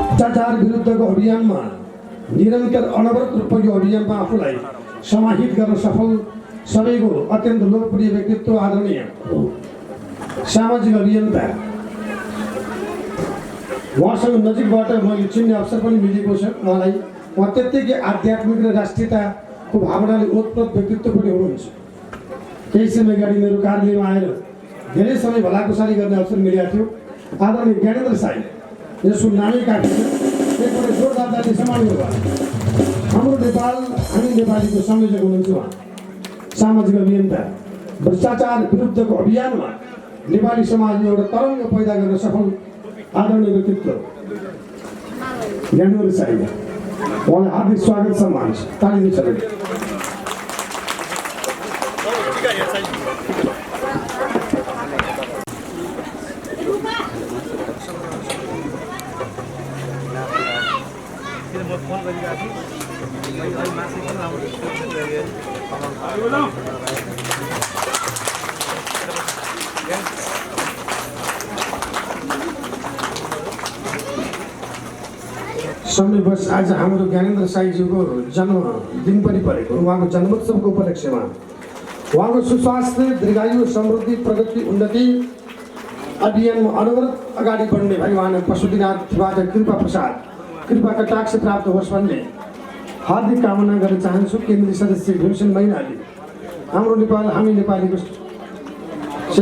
भ्रष्टाचार विरुद्धको अभियानमा निरन्तर अनवरत रूपमा यो अभियानमा आफूलाई समाहित गर्न सफल सबैको अत्यन्त लोकप्रिय व्यक्तित्व आदरणीय सामाजिक अभियन्ता उहाँसँग नजिकबाट मैले चिन्ने अवसर पनि मिलेको छ। उहाँलाई उहाँ त्यत्तिकै आध्यात्मिक र राष्ट्रियताको भावनाले ओतप्रोत व्यक्तित्व पनि हुनुहुन्छ। केही समय अगाडि मेरो कार्यालयमा आएर धेरै समय भलाकुसारी गर्ने अवसर मिलेको थियो। आदरणीय ज्ञानेन्द्र साई यसको नामै काटेर एकपल्ट जोरदार ताली सम्मान गर्नुभयो। हाम्रो नेपाल हामी नेपालीको संयोजक हुनुहुन्छ उहाँ सामाजिक अभियन्ता भ्रष्टाचार विरुद्धको अभियानमा नेपाली समाजमा एउटा तरङ्ग पैदा गर्न सफल आदरणीय व्यक्तित्व ज्ञानेन्द्र साई उहाँलाई हार्दिक स्वागत सम्मान छ। ताली दिन्छ। समयवश आज हाम्रो ज्ञानेन्द्र साईजीको जन्मदिन पनि परेको। उहाँको जन्मोत्सवको उपलक्ष्यमा उहाँको सुस्वास्थ्य दीर्घायु समृद्धि प्रगति उन्नति अभियानमा अनवरत अगाडि बढ्ने भाइ उहाँले पशुपतिनाथबाट कृपा प्रसाद कृपा कटाक्ष प्राप्त होस् भन्ने हार्दिक कामना गर्न चाहन्छु। केन्द्रीय सदस्य भीमसेन मैनाली हाम्रो नेपाल हामी नेपालीको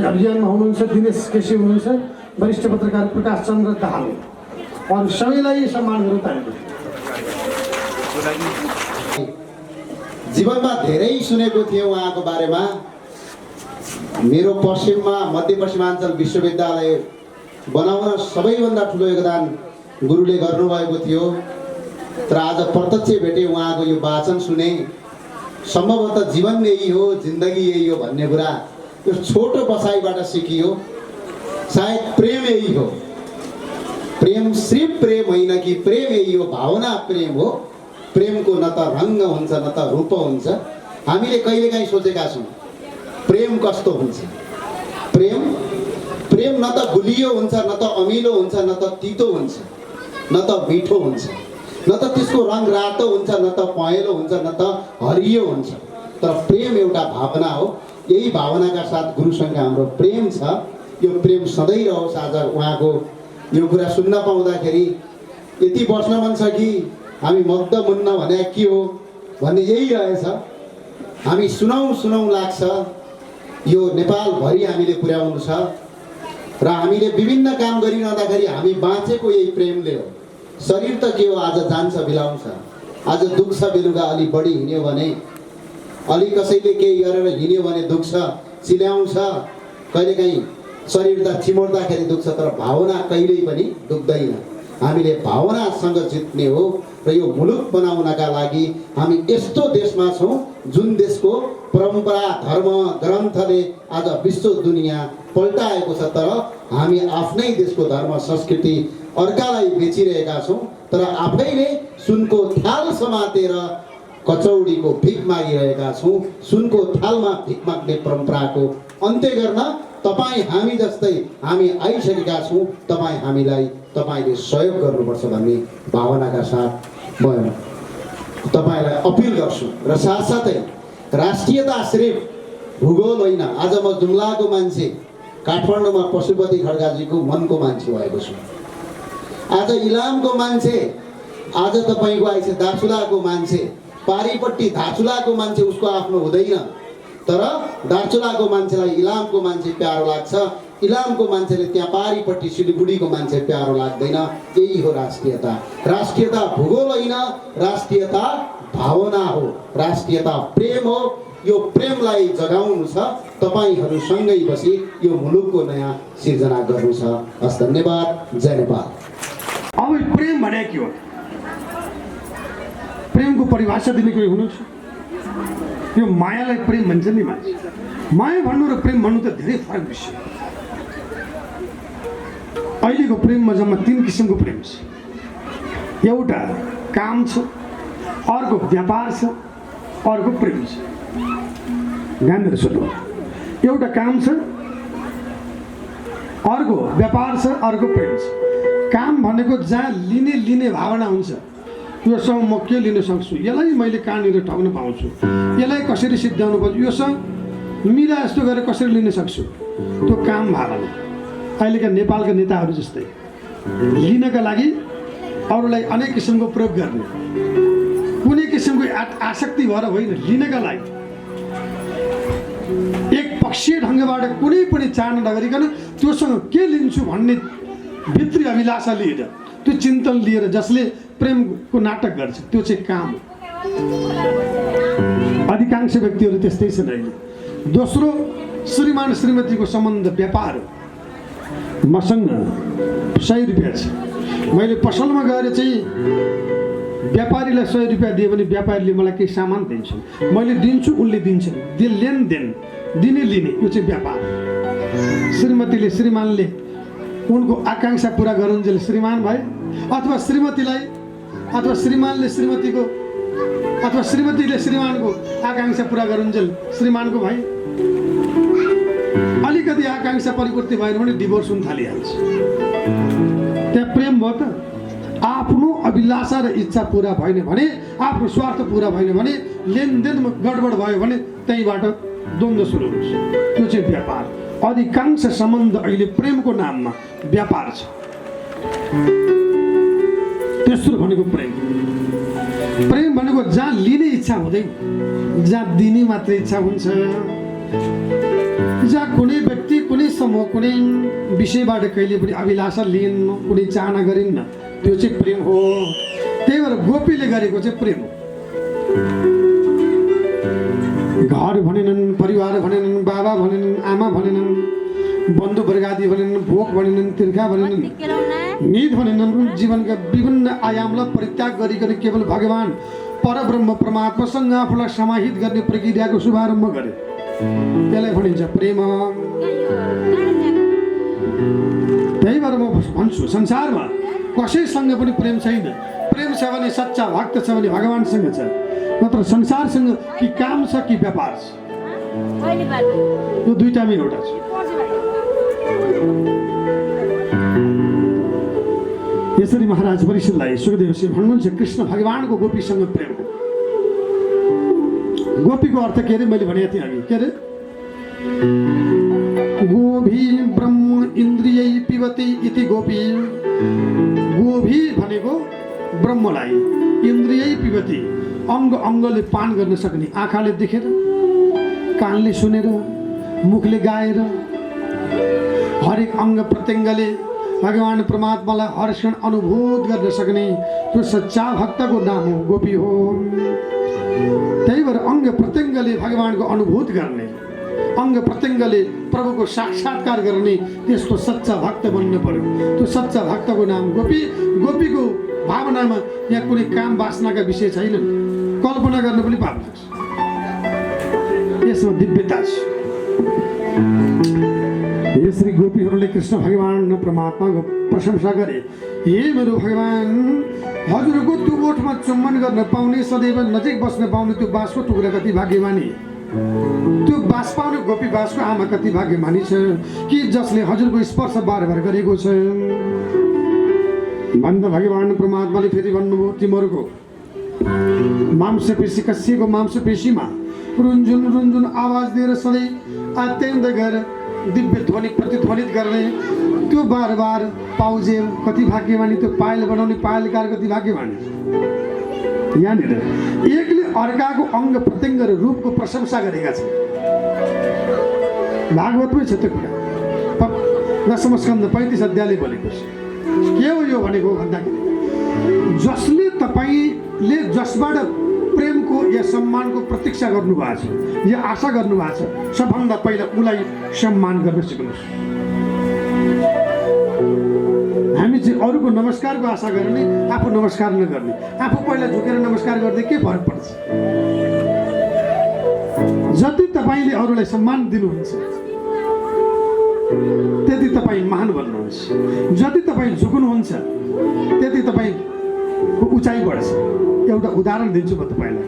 अभियानमा हुनुहुन्छ। दिनेश केसी हुनुहुन्छ। वरिष्ठ पत्रकार प्रकाश चन्द्र दाहाल और सबैलाई सम्मान गर्नु। जीवनमा धेरै सुनेको थिएँ उहाँको बारेमा। मेरो पश्चिममा मध्यपश्चिमाञ्चल विश्वविद्यालय बनाउन सबैभन्दा ठुलो योगदान गुरुले गर्नुभएको थियो। तर आज प्रत्यक्ष भेटे उहाँको यो वाचन सुने। सम्भवतः जीवन यही हो, जिन्दगी यही हो भन्ने कुरा यो छोटो बसाइबाट सिकियो। सायद प्रेम यही हो। प्रेम सिर्फ प्रेम होइन कि प्रेम यही हो, भावना प्रेम हो। प्रेमको न त रङ्ग हुन्छ न त रूप हुन्छ। हामीले कहिलेकाहीँ सोचेका छौँ प्रेम कस्तो हुन्छ। प्रेम न त गुलियो हुन्छ, न त अमिलो हुन्छ, न त तितो हुन्छ, न त मिठो हुन्छ, न त त्यसको रङ रातो हुन्छ, न त पहेँलो हुन्छ, न त हरियो हुन्छ। तर प्रेम एउटा भावना हो। यही भावनाका साथ गुरुसँग हाम्रो प्रेम छ। यो प्रेम सधैँ रहोस्। आज उहाँको यो कुरा सुन्न पाउँदाखेरि यति बस्न मन छ कि हामी मग्ध मुन्न भने के हो भन्ने यही रहेछ। हामी सुनौँ लाग्छ। यो नेपालभरि हामीले पुर्याउनु छ र हामीले विभिन्न काम गरिरहँदाखेरि हामी बाँचेको यही प्रेमले हो। शरीर त के हो, आज जान्छ बिलाउँछ। आज दुख्छ बेलुका अलि बढी हिँड्यो भने, अलि कसैले केही गरेर हिँड्यो भने दुख्छ, चिल्याउँछ। कहिलेकाहीँ शरीर त चिमोड्दाखेरि दुख्छ, तर भावना कहिल्यै पनि दुख्दैन। हामीले भावनासँग जित्ने हो र यो मुलुक बनाउनका लागि हामी यस्तो देशमा छौँ जुन देशको परम्परा धर्म ग्रन्थले आज विश्व दुनियाँ पल्टाएको छ। तर हामी आफ्नै देशको धर्म संस्कृति अर्कालाई बेचिरहेका छौँ। तर आफैले सुनको थाल समातेर कचौडीको भिख मागिरहेका छौँ। सुनको थालमा भिख माग्ने परम्पराको अन्त्य गर्न तपाईँ हामी जस्तै हामी आइसकेका छौँ। तपाईँले सहयोग गर्नुपर्छ भन्ने भावनाका साथ म तपाईँलाई अपिल गर्छु। र साथसाथै राष्ट्रियता सिर्फ भूगोल होइन। आज म जुम्लाको मान्छे, काठमाडौँमा पशुपति खड्काजीको मनको मान्छे भएको छु। आज इलामको मान्छे, आज तपाईँको आइछ दार्चुलाको मान्छे। पारिपट्टि दार्चुलाको मान्छे उसको आफ्नो हुँदैन, तर दार्चुलाको मान्छेलाई इलामको मान्छे प्यारो लाग्छ। इलामको मान्छेले त्यहाँ पारिपट्टि सिलगढीको मान्छे प्यारो लाग्दैन। यही हो राष्ट्रियता। राष्ट्रियता भूगोल होइन, राष्ट्रियता भावना हो, राष्ट्रियता प्रेम हो। यो प्रेमलाई जगाउनु छ। तपाईँहरूसँगै बसी यो मुलुकको नयाँ सिर्जना गर्नु छ। हस्, धन्यवाद। जय नेपाल। अब प्रेम भने के हो? प्रेमको परिभाषा दिने कोही हुनुहुन्छ? यो मायालाई प्रेम भन्छ नि मान्छे। माया भन्नु र प्रेम भन्नु त धेरै फरक विषय। अहिलेको प्रेममा जम्मा 3 किसिमको प्रेम छ। एउटा काम छ, अर्को व्यापार छ, अर्को प्रेम छ। ध्यान दिएर सुन्नु, एउटा काम छ, अर्को व्यापार छ, अर्को प्रेम छ। काम भनेको जहाँ लिने भावना हुन्छ, योसँग म के लिन सक्छु, यसलाई मैले कहाँनिर ठग्न पाउँछु, यसलाई कसरी सिद्ध्याउनु पर्छ, योसँग मिला यस्तो गरेर कसरी लिन सक्छु, त्यो काम भावना। अहिलेका नेपालका नेताहरू जस्तै लिनका लागि अरूलाई अनेक किसिमको प्रयोग गर्ने, कुनै किसिमको आसक्ति भएर होइन, लिनका लागि एक पक्षीय ढङ्गबाट कुनै पनि चाहना नगरिकन त्योसँग के लिन्छु भन्ने भित्री अभिलाषा लिएर, त्यो चिन्तन लिएर जसले प्रेमको नाटक गर्छ, त्यो चाहिँ काम हो। अधिकांश व्यक्तिहरू त्यस्तै छन् अहिले। दोस्रो, श्रीमान श्रीमतीको सम्बन्ध व्यापार हो। मसँग 100 रुपियाँ छ, मैले पसलमा गएर चाहिँ व्यापारीलाई 100 रुपियाँ दिएँ भने व्यापारीले मलाई केही सामान दिन्छ, मैले दिन्छु, उनले दिन्छन्, लेनदेन, दिने लिने, यो चाहिँ व्यापार। श्रीमतीले श्रीमानले उनको आकाङ्क्षा पुरा गरुन्जेल श्रीमान भए, अथवा श्रीमतीलाई, अथवा श्रीमानले श्रीमतीको, अथवा श्रीमतीले श्रीमानको आकाङ्क्षा पुरा गरुन्जेल श्रीमानको भए। अलिकति आकाङ्क्षा परिपूर्ति भएन भने डिभोर्स हुन थालिहाल्छ। त्यहाँ प्रेम भयो त? आफ्नो अभिलाषा र इच्छा पुरा भएन भने, आफ्नो स्वार्थ पुरा भएन भने, लेनदेनमा गडबड भयो भने त्यहीँबाट द्वन्द्व सुरु हुन्छ। त्यो चाहिँ व्यापार। अधिकांश सम्बन्ध अहिले प्रेमको नाममा व्यापार छ। तेस्रो भनेको प्रेम। प्रेम भनेको जहाँ लिने इच्छा हुँदैन, जहाँ दिने मात्र इच्छा हुन्छ, जहाँ कुनै व्यक्ति, कुनै समूह, कुनै विषयबाट कहिले पनि अभिलाषा लिइन्न, कुनै चाहना गरिन्न, त्यो चाहिँ प्रेम हो। त्यही भएर गोपीले गरेको चाहिँ प्रेम हो। घर भनेनन्, परिवार भनेनन्, बाबा भनेनन्, आमा भनेनन्, बन्धु वर्गादी भनेनन्, भोक भनेनन्, तिर्खा भनेनन्, निध भनेनन्। जीवनका विभिन्न आयामलाई परित्याग गरिकन केवल भगवान परब्रह्म परमात्मासँग आफूलाई समाहित गर्ने प्रक्रियाको शुभारम्भ गरे, त्यसलाई भनिन्छ प्रेम। त्यही भएर म भन्छु, संसारमा कसैसँग पनि प्रेम छैन। प्रेम छ भने, सच्चा भक्त छ भने भगवानसँग छ, नत्र संसारसँग कि काम छ कि व्यापार छ, यो दुईटामै एउटा छ। यसरी महाराज परीक्षितलाई सुखदेवजी भन्नुहुन्छ कृष्ण भगवानको गोपीसँग प्रेम हो। गोपीको अर्थ के अरे, मैले भनेको थिएँ अघि, के अरे? गोभी ब्रह्म इन्द्रियै पिबति इति गोपी। गोभी भनेको ब्रह्मलाई, इन्द्रियै पिबति अङ्ग अङ्गले पान गर्न सक्ने, आँखाले देखेर, कानले सुनेर, मुखले गाएर, हरेक अङ्ग प्रत्यङ्गले भगवान परमात्मालाई हर क्षण अनुभूत गर्न सक्ने, त्यो सच्चा भक्तको नाम हो, गोपी हो। त्यही भएर अङ्ग प्रत्यङ्गले भगवानको अनुभूत गर्ने, अङ्ग प्रत्यङ्गले प्रभुको साक्षात्कार गर्ने, त्यस्तो सच्चा भक्त बन्नु पर्यो। त्यो सच्चा भक्तको नाम गोपी। गोपीको भावनामा यहाँ कुनै काम वासनाका विषय छैन, कल्पना गर्न पनि पाप लाग्छ। यसमा दिव्यता छ। यसरी गोपीहरूले कृष्ण भगवान परमात्माको प्रशंसा गरे। हे मेरो भगवान, हजुरको त्यो ओठमा चुम्बन गर्न पाउने, सदैव नजिक बस्न पाउने त्यो बाँसको टुक्रा कति भाग्यमानी। त्यो बाँस पाउने गोपी बाँसको आमा कति भाग्यमानी छ कि जसले हजुरको स्पर्श बार बार गरेको छ। भन्दा भगवान परमात्माले फेरि भन्नुभयो, तिमीहरूको मांसपेशी कसिएको मांसपेशीमा रुन्झुन रुन्झुन आवाज दिएर सधैँ अत्यन्त गएर दिव्य ध्वनि प्रतिध्वनित गर्ने त्यो बार बार पाउजे कति भाग्यमानी, त्यो पायल बनाउने पायलकार कति भाग्यमानी। यहाँनिर एकले अर्काको अङ्ग प्रत्यङ्ग र रूपको प्रशंसा गरेका छन्। भागवतमै छ त्यो कुरा, दशम स्कन्ध 35 अध्यायले बोलेको छ। के हो यो भनेको भन्दाखेरि, जसले तपाईँले जसबाट प्रेमको या सम्मानको प्रतीक्षा गर्नुभएको छ या आशा गर्नुभएको छ, सबभन्दा पहिला उसलाई सम्मान गर्न सिक्नुहोस्। हामी चाहिँ अरूको नमस्कारको आशा गर्ने, आफू नमस्कार नगर्ने, आफू पहिला झुकेर नमस्कार गर्दै के फरक पर्छ? जति तपाईँले अरूलाई सम्मान दिनुहुन्छ त्यति तपाईँ महान बन्नुहुन्छ, जति तपाईँ झुक्नुहुन्छ त्यति तपाईँको उचाइ बढ्छ। एउटा उदाहरण दिन्छु म तपाईँलाई।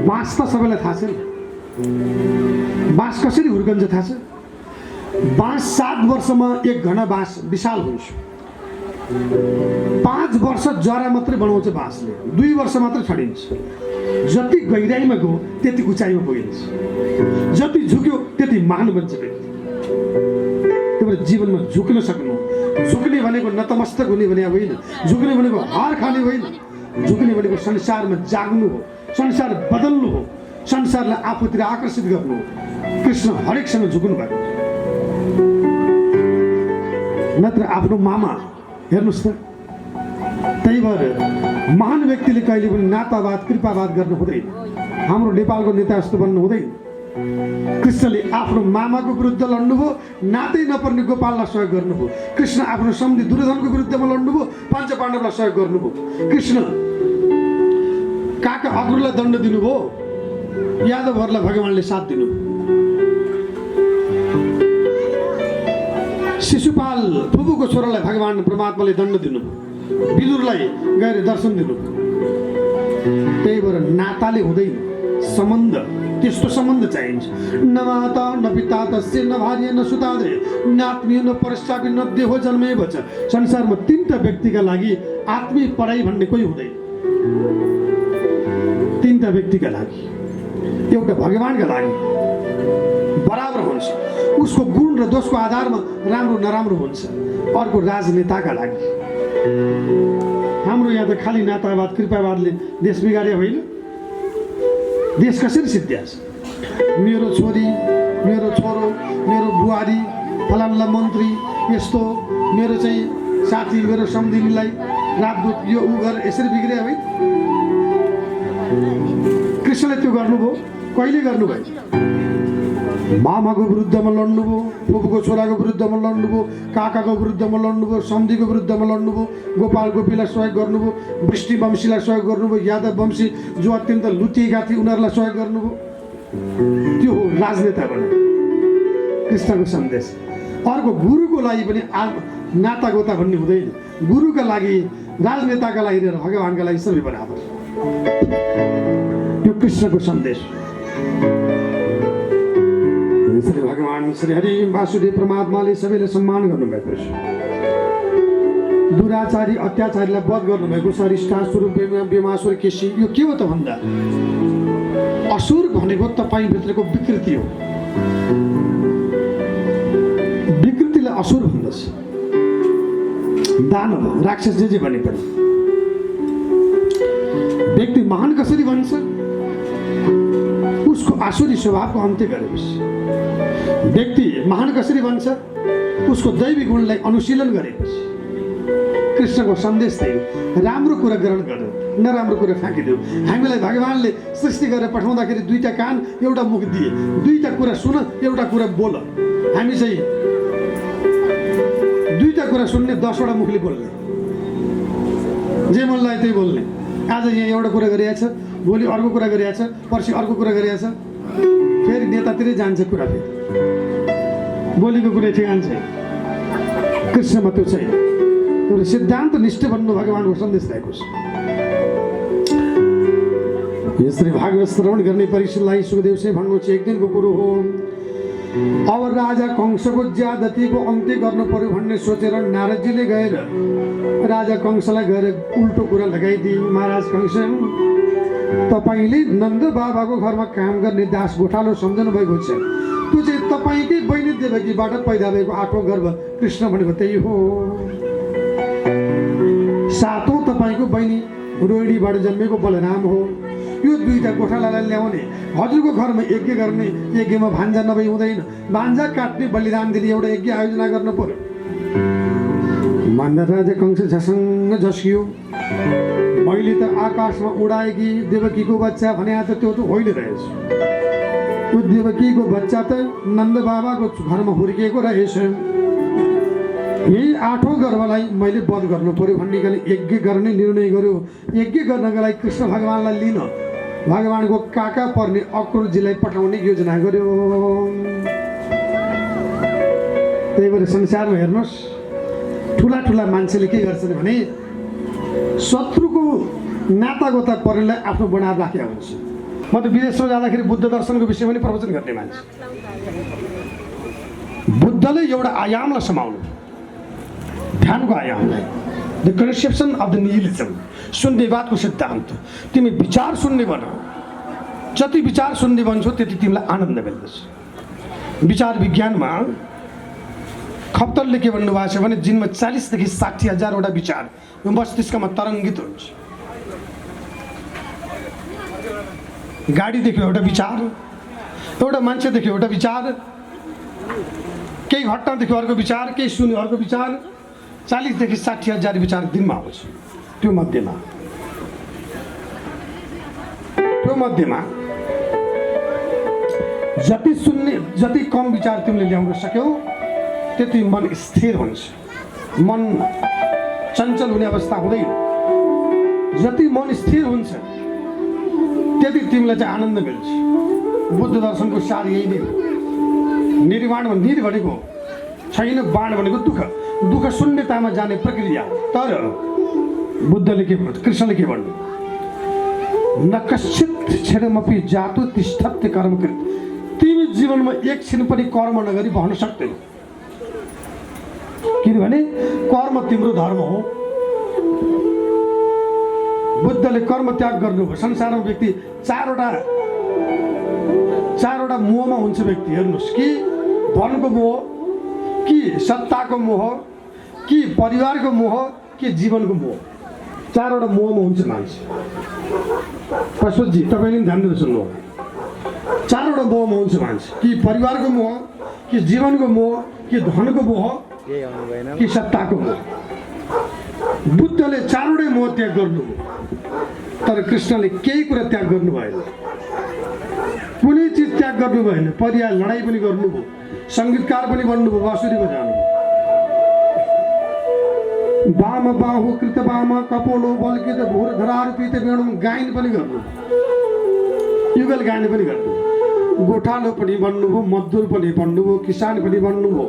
बाँस त सबैलाई थाहा छ नि, बाँस कसरी हुर्कन्छ थाहा छ? बाँस 7 वर्षमा एक घना बाँस विशाल हुन्छ। 5 वर्ष जरा मात्रै बनाउँछ बाँसले, 2 वर्ष मात्रै छडिन्छ। जति गहिराइमा गयो त्यति उचाइमा पुगिन्छ, जति झुक्यो त्यति महान बन्छ व्यक्ति। त्यही भएर जीवनमा झुक्न सक्नु, झुक्ने भनेको नतमस्तक हुने भने होइन, झुक्ने भनेको हार खाने होइन, झुक्ने भनेको संसारमा जाग्नु हो, संसार बदल्नु हो, संसारलाई आफूतिर आकर्षित गर्नु हो। कृष्ण हरेकसँग झुक्नु भएको, नत्र आफ्नो मामा हेर्नुहोस् त। त्यही भएर महान व्यक्तिले कहिले पनि नातावाद कृपावाद गर्नु हुँदैन। हाम्रो नेपालको नेता जस्तो बन्नु हुँदैन। कृष्णले आफ्नो मामाको विरुद्ध लड्नुभयो, नातै नपर्ने गोपाललाई सहयोग गर्नुभयो। कृष्ण आफ्नो सम्धि दुर्योधनको विरुद्धमा लड्नुभयो, पञ्च पाण्डवलाई सहयोग गर्नुभयो। कृष्ण काका अग्रुलाई दण्ड दिनुभयो, यादवहरूलाई भगवानले साथ दिनुभयो। शिशुपाल फुपूको छोरालाई भगवान परमात्माले दण्ड दिनुभयो, विदुरलाई गएर दर्शन दिनुभयो। त्यही भएर नाताले हुँदैन, सम्बन्ध, त्यस्तो सम्बन्ध चाहिन्छ। न माता न पिता तस्य न भार्य न सुतादे नात्मीय न परश्चापि न देहो जन्मै भन्छ। संसारमा 3टा व्यक्तिका लागि आत्मीय पढाइ भन्ने कोही हुँदैन। 3टा व्यक्तिका लागि, एउटा भगवानका लागि बराबर हुन्छ, उसको गुण र दोषको आधारमा राम्रो नराम्रो हुन्छ। अर्को राजनेताका लागि। हाम्रो यहाँ त खाली नातावाद कृपावादले देश बिगाड्यो होइन। देश कसरी सिद्ध्याछ? मेरो छोरी, मेरो छोरो, मेरो बुहारी, फलाना मन्त्री यस्तो, मेरो चाहिँ साथी, मेरो सम्धिनीलाई राजदूत यो उ गरेर यसरी बिग्रियो होइन। कृष्णले त्यो गर्नुभयो, कहिले गर्नुभयो? मामाको विरुद्धमा लड्नुभयो, फुपूको छोराको विरुद्धमा लड्नुभयो, काकाको विरुद्धमा लड्नुभयो, सम्धीको विरुद्धमा लड्नुभयो, गोपाल गोपीलाई सहयोग गर्नुभयो, वृष्टि वंशीलाई सहयोग गर्नुभयो, यादव वंशी जो अत्यन्त लुटिएका थिए उनीहरूलाई सहयोग गर्नुभयो। त्यो हो राजनेता बने कृष्णको सन्देश। अर्को गुरुको लागि पनि नाता गोता भन्ने हुँदैन। गुरुका लागि, राजनेताका लागि र भगवानका लागि सबै बराबर। त्यो कृष्णको सन्देश। श्री भगवान श्री हरि वासुदेव परमात्माले सबैले सम्मान गर्नुभएको छ। दुराचारी अत्याचारीलाई वध गर्नुभएको छ। अरिष्टासुर, बेमासुर, केशी। यो के हो त भन्दा असुर भनेको तपाईँभित्रको विकृति हो। विकृतिलाई असुर भन्दछ। दानव, राक्षस जे भने पनि व्यक्ति महान कसरी भन्छ? उसको आसुरी स्वभावको अन्त्य गरेपछि। व्यक्ति महान कसरी भन्छ? उसको दैवी गुणलाई अनुशीलन गरेपछि। कृष्णको सन्देश त्यही, राम्रो कुरा ग्रहण गर, नराम्रो कुरा फ्याँकिदेऊ। हामीलाई भगवानले सृष्टि गरेर पठाउँदाखेरि 2टा कान, एउटा मुख दिए, 2टा कुरा सुन, एउटा कुरा बोल। हामी चाहिँ 2टा कुरा सुन्ने, 10वटा मुखले बोल्ने, जे मन लाग्यो त्यही बोल्ने। आज यहाँ एउटा कुरा गरिरहेछ, भोलि अर्को कुरा गरिरहेछ, पर्सि अर्को कुरा गरिरहेछ, फेरि नेतातिरै जान्छ कुरा, फेरि बोलीको कुनै ठेगान छैन। कृष्णमा त्यो छैन। एउटा सिद्धान्त निष्ठ भन्नु भगवानको सन्देश दिएको छ। यसरी भागवत श्रवण गर्ने परीक्षितलाई सुखदेवले भन्नु चाहिँ एक दिनको कुरो हो। अब राजा कंसको ज्यादतीको अन्त्य गर्नु पर्यो भन्ने सोचेर नारदजीले गएर राजा कंसलाई गएर उल्टो कुरा लगाइदिए। महाराज कंस, तपाईँले नन्द बाबाको घरमा काम गर्ने दास गोठालो सम्झनु भएको छ। त्यो चाहिँ तपाईँकै बहिनी देवकीबाट पैदा भएको 8औं गर्भ कृष्ण भनेको त्यही हो। 7औं तपाईँको बहिनी रोहिणीबाट जन्मेको बलराम हो। यो 2टा गोठालालाई ल्याउने, हजुरको घरमा यज्ञ गर्ने, यज्ञमा भान्जा नभई हुँदैन। भान्जा काट्ने, बलिदान दिने एउटा यज्ञ आयोजना गर्नु पर्यो। मान्दा राजा कंस झसङ्ग झस्कियो। मैले त आकाशमा उडाएकी देवकीको बच्चा भने त त्यो त होइन रहेछ। त्यो देवकीको बच्चा त नन्द बाबाको घरमा हुर्किएको रहेछ। यही 8औं गर्भलाई मैले वध गर्नु पर्यो भन्ने गरी यज्ञ गर्ने निर्णय गर्यो। यज्ञ गर्नको लागि कृष्ण भगवानलाई लिन भगवानको काका पर्ने अक्रूरजीलाई पठाउने योजना गर्यो। त्यही भएर संसारमा हेर्नुहोस्, ठुला ठुला मान्छेले के गर्छन् भने शत्रुको नातागोता पर्नेलाई आफ्नो बनाएर राखेका हुन्छ। म त विदेशमा जाँदाखेरि बुद्ध दर्शनको विषयमा पनि प्रवचन गर्ने मान्छे। बुद्धले एउटा आयामलाई समाउनु, ध्यानको आयामलाई, the conception of the nihilism, शून्यवादको सिद्धान्त। तिमी विचार शून्य बन, जति विचार शून्य बन्छौ त्यति तिमीलाई आनन्द मिल्दछ। विचार विज्ञानमा खप्तरले के भन्नुभएको छ भने दिनमा 40 देखि 60 हजारवटा विचार यो मस्तिष्कमा तरङ्गित हुन्छ। गाडी देख्यो एउटा विचार, एउटा मान्छे देख्यो एउटा विचार, केही घटना देख्यो अर्को विचार, केही सुन्यो अर्को विचार, 40 देखि 60 हजार विचार दिनमा आउँछ। त्यो मध्येमा जति सुन्ने, जति कम विचार तिमीले ल्याउन सक्यौ त्यति मन स्थिर हुन्छ, मन चञ्चल हुने अवस्था हुँदैन। जति मन स्थिर हुन्छ त्यति तिमीलाई चाहिँ आनन्द मिल्छ। बुद्ध दर्शनको सार यही नै हो। निर्वाणमा निर भनेको छैन, बाण भनेको दुःख, दुःख शून्यतामा जाने प्रक्रिया। तर बुद्धले के भन्नु, कृष्णले के भन्नु, न कश्चित क्षणमपि जातु तिष्ठत्य कर्मकृत। तिमी जीवनमा एक क्षण पनि कर्म नगरी बस्न सक्दैन, किनभने कर्म तिम्रो धर्म हो। बुद्धले कर्म त्याग गर्नुभयो। संसारमा व्यक्ति चारवटा मोहमा हुन्छ व्यक्ति। हेर्नुहोस्, कि धनको मोह, कि सत्ताको मोह, कि परिवारको मोह, कि जीवनको मोह। चारवटा मोहमा हुन्छ मान्छे। पशुजी तपाईँले पनि ध्यान दिएर सुन्नु, चारवटा मोहमा हुन्छ मान्छे, कि परिवारको मोह, कि जीवनको मोह, कि धनको मोह, कि सत्ताको मोह। बुद्धले चारवटै मोह त्याग गर्नुभयो, तर कृष्णले केही कुरा त्याग गर्नु भएन, कुनै चिज त्याग गर्नु भएन। पर्याय लडाइँ पनि गर्नुभयो, सङ्गीतकार पनि बन्नुभयो, बाँसुरी बजाउनुभयो। वाम बाहु कृत वाम कपोलो बल्कित भोर धरारूपित वेणुम गायन पनि गर्नु, युगल गायन पनि गर्नु। गोठालो पनि बन्नुभयो, मजदुर पनि बन्नुभयो, किसान पनि बन्नुभयो,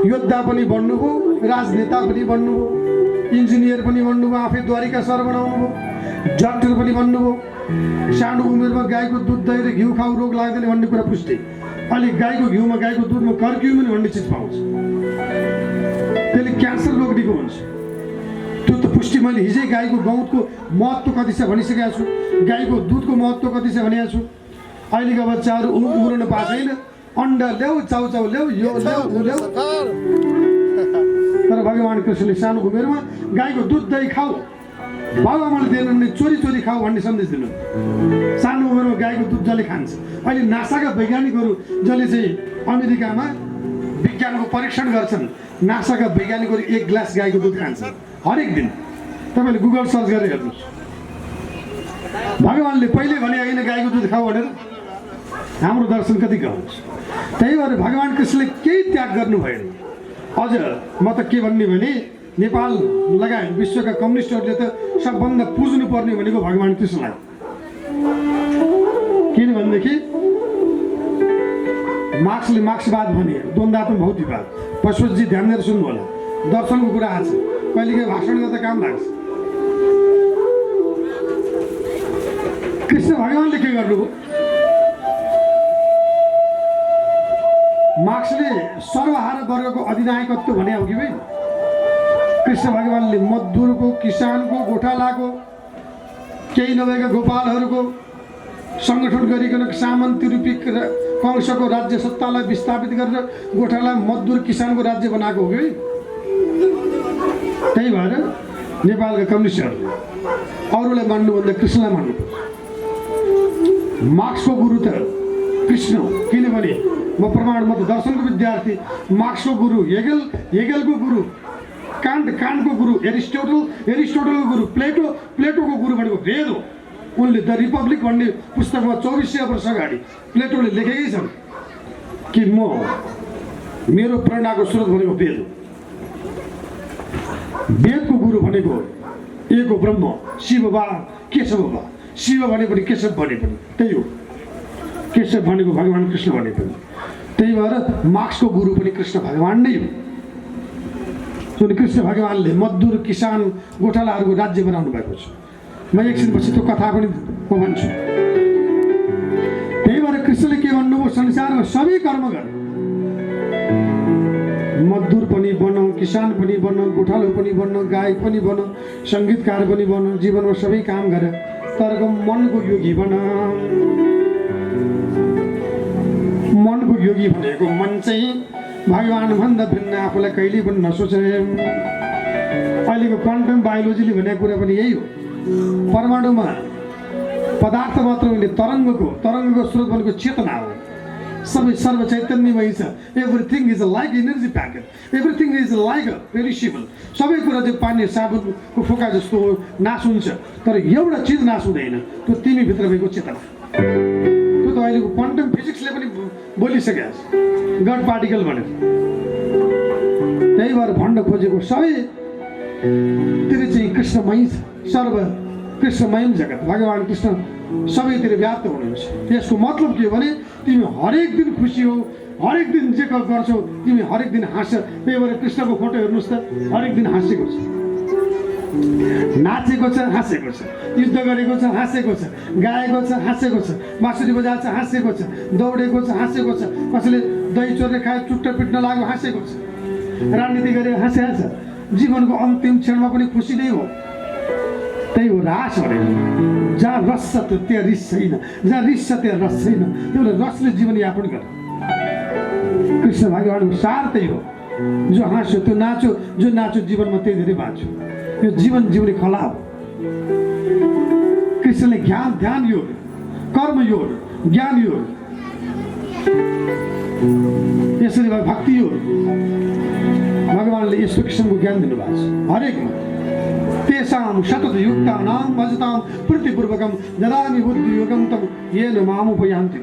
योद्धा पनि बन्नुभयो, राजनेता पनि बन्नुभयो, इन्जिनियर पनि बन्नुभयो, आफै द्वारिका सहर बनाउनुभयो, डाक्टर पनि बन्नुभयो। सानो उमेरमा गाईको दुध दही र घिउ खाऊ रोग लाग्दैन भन्ने कुरा पुष्टि। अहिले गाईको घिउमा, गाईको दुधमा कर्क्युमिन भन्ने चिज पाउँछ, त्यसले क्यान्सर रोग निको हुन्छ। त्यो त पुष्टि मैले हिजै गाईको गौतको महत्त्व कति छ भनिसकेको छु, गाईको दुधको महत्त्व कति छ भनेको छु। अहिलेका बच्चाहरू उम्रन पाएको छैन, अन्डा ल्याऊ, चाउचाउ ल्याऊ, यो ल्याऊ, ऊ ल्याऊ। तर भगवान् कृष्णले सानो उमेरमा गाईको दुध दही खाऊ, बाबुआमाले दिएनन् भने चोरी चोरी खाऊ भन्ने सन्देश दिनु। सानो उमेरमा गाईको दुध जसले खान्छ, अहिले नासाका वैज्ञानिकहरू जसले चाहिँ अमेरिकामा विज्ञानको परीक्षण गर्छन्, नासाका वैज्ञानिकहरू 1 ग्लास गाईको दुध खान्छन् हरेक दिन। तपाईँले गुगल सर्च गरेर हेर्नुहोस्। भगवान्ले पहिले भने होइन गाईको दुध खाऊ भनेर। हाम्रो दर्शन कति गहन्छ। त्यही भएर भगवान् कृष्णले केही त्याग गर्नु भएन। अझ म त के भन्ने भने नेपाल लगायत विश्वका कम्युनिस्टहरूले त सबभन्दा पुज्नु पर्ने भनेको भगवान् कृष्णलाई। किनभनेदेखि मार्क्सले मार्क्सवाद भने द्वन्द्वात्मक भौतिकवाद। पशुजी ध्यान दिएर सुन्नु होला, दर्शनको कुरा आछ, कहिलेकाहीँ भाषण गर्दा काम लाग्छ। कृष्ण भगवान्ले के गर्नुभयो, मार्क्सले सर्वहारा वर्गको अधिनायकत्व भने हो कि भाइ, कृष्ण भगवान्ले मजदुरको, किसानको, गोठालाको, केही नभएका गोपालहरूको सङ्गठन गरिकन सामन्ती रूपी कंशको राज्य सत्तालाई विस्थापित गरेर गोठाला, मजदुर, किसानको राज्य बनाएको हो कि। त्यही भएर नेपालका कम्युनिस्टहरूले अरूलाई मान्नुभन्दा कृष्णलाई मान्नुपर्छ। मार्क्सको गुरु त कृष्ण हो, किनभने म प्रमाण, म त दर्शनको विद्यार्थी। मार्क्सको गुरु हेगेलको गुरु कान्टको गुरु एरिस्टोटलको गुरु प्लेटोको गुरु भनेको वेद हो। उनले द रिपब्लिक भन्ने पुस्तकमा 2400 वर्ष अगाडि प्लेटोले लेखेकै छन् कि मेरो प्रेरणाको स्रोत भनेको वेद हो। वेदको गुरु भनेको एक हो ब्रह्म, शिव वा केशव वा। शिव भने पनि केशव भने पनि त्यही हो, केशव भनेको भगवान् कृष्ण भने पनि। त्यही भएर मार्क्सको गुरु पनि कृष्ण भगवान् नै हो। कृष्ण भगवान्ले मजदुर, किसान, गोठालाहरूको राज्य बनाउनु भएको छ। म एकछिनपछि त्यो कथा पनि म भन्छु। त्यही भएर कृष्णले के भन्नुभयो, संसारमा सबै कर्म गर, मजदुर पनि बन, किसान पनि बन, गोठालो पनि बन, गायक पनि बन, सङ्गीतकार पनि बन, जीवनमा सबै काम गर, तर मनको योगी बन। मनको योगी भनेको मन चाहिँ भगवान्भन्दा भिन्न आफूलाई कहिले पनि नसोचे। अहिलेको क्वान्टम बायोलोजीले भनेको कुरा पनि यही हो। परमाणुमा पदार्थ मात्र होइन, तरङ्गको स्रोत भनेको चेतना हो। सबै सर्व चैतन्यमय छ। Everything is like energy packet, everything is like a perishable. सबै कुरा चाहिँ पानी साबुनको फोका जस्तो हो, नाश हुन्छ, तर एउटा चिज नाश हुँदैन, त्यो तिमीभित्र भएको चेतना। त्यो त अहिलेको क्वान्टम फिजिक्सले पनि बोलिसकेको छ, गड पार्टिकल भनेर। त्यही भएर भन्न खोजेको सबैतिर चाहिँ कृष्णमय छ, सर्व कृष्णमय जगत, भगवान् कृष्ण सबैतिर व्याप्त हुनुहुन्छ। यसको मतलब के हो भने तिमी हरेक दिन खुसी हो, हरेक दिन जे गर्छौ, तिमी हरेक दिन हाँस। त्यही भएर कृष्णको फोटो हेर्नुहोस् त, हरेक दिन हाँसेको छ, नाचेको छ, हाँसेको छ, युद्ध गरेको छ, हाँसेको छ, गाएको छ, हाँसेको छ, बाँसुरी बजाएको छ, हाँसेको छ, दौडेको छ, हाँसेको छ, कसैले दही चोरेर खायो, चुट्टा पिट्न लाग्यो, हाँसेको छ, राजनीति गरेर हाँसेको छ। जीवनको अन्तिम क्षणमा पनि खुसी नै हो। त्यही हो रास भनेको। जहाँ रस छ त्यहाँ रिस छैन, जहाँ रिस छ त्यहाँ रस छैन। त्यो रसले जीवनयापन गर। कृष्ण भगवान्को सार त्यही हो। जो हाँस्यो त्यो नाच्यो, जो नाच्यो जीवनमा त्यही धेरै बाँच्यो। यो जीवन जिउने कला हो। कृष्णले ध्यान योग, कर्म योग, ज्ञान योग, यसरी भक्ति योग, भगवान्ले यस्तो किसिमको ज्ञान दिनुभएको छ हरेकमा। तेषां शतयुक्तानां भजतां प्रीतिपूर्वकं ददामि बुद्धियोगं तं येन मामुपयान्ति।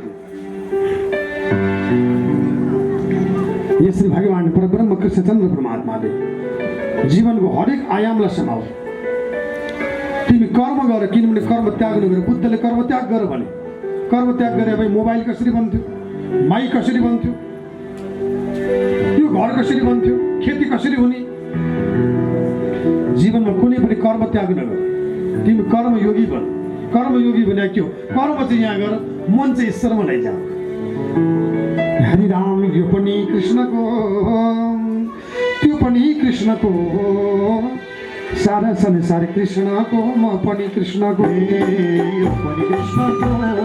यसरी भगवान् परब्रह्म कृष्णचन्द्र परमात्माले जीवनको हरेक आयामलाई समाउ। तिमी कर्म गर, किनभने कर्म त्याग नगर। बुद्धले कर्म त्याग गर भने, कर्म त्याग गरे भाइ मोबाइल कसरी बन्थ्यो, माइक कसरी बन्थ्यो, यो घर कसरी बन्थ्यो, खेती कसरी हुने। जीवनमा कुनै पनि कर्म त्याग नगर। तिमी कर्मयोगी बन। कर्मयोगी भने के हो? कर्म चाहिँ यहाँ गर, मन चाहिँ ईश्वरमा लैजा। हरिराम यो पनि कृष्णको, त्यो पनि कृष्णको, सारा संसार कृष्णको, म पनि कृष्णको, यो पनि कृष्णको।